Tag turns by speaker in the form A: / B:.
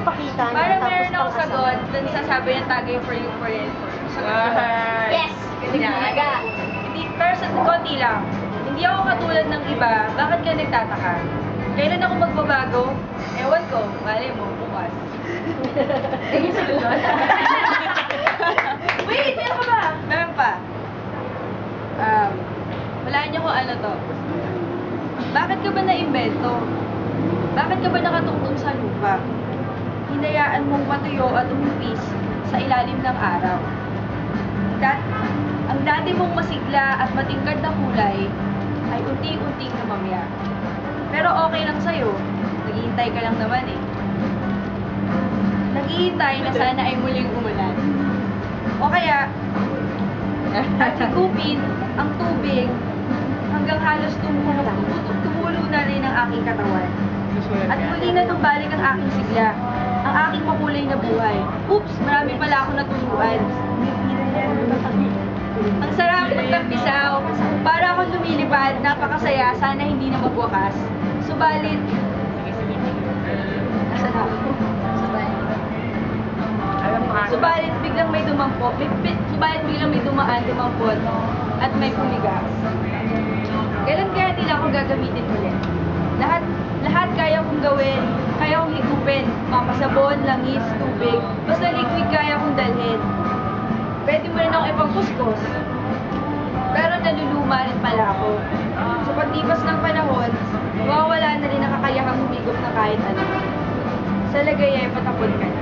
A: ipakita niya.
B: Parang
A: tapos
B: meron akong
A: pangkasama.
B: sagot dun sa sabi ng tagay for you forever. Sagot ko.
A: Yes!
B: Talaga. Hindi, pero sa konti lang. Hindi ako katulad ng iba. Bakit ka nagtataka? Kailan ako magbabago? Ewan ko. Malay mo, bukas. Ayun yung sagot doon. Wait, meron ka ba? Meron pa. Walaan niyo kung ano to. Bakit ka ba naimbento? Bakit ka ba nakatungtong sa lupa? Hinayaan mong matuyo at umipis sa ilalim ng araw. Ang dati mong masigla at matingkad na kulay ay unti-unting namamya. Pero okay lang sa'yo. Naghihintay ka lang naman eh. Naghihintay na sana ay muling umulan. O kaya, at higupin ang tubig hanggang halos tumulo na rin ang aking katawan. At muling natumbalik ang aking sigla, ang aking makulay na buhay. Oops, marami pala ako natuluan. Ang sarap ng tampisaw, para akong lumilipad, napakasaya, sana hindi na magwakas. Subalit, nasa na ako? Subalit biglang may dumampot, dumampot, at may pumiga. Kailan kaya nila ako gagamitin ulit? Lahat kaya kong gawin, kaya kong higupin, papasabon, langis, tubig, basta liquid kaya kong dalhin. Pwede mo rin akong ipangkuskus. Pero naluluma rin pala ako. Sa paglipas ng panahon, mawawala na rin ang kakayahang humigop na kahit ano. Sa lagay ay patapon ka na.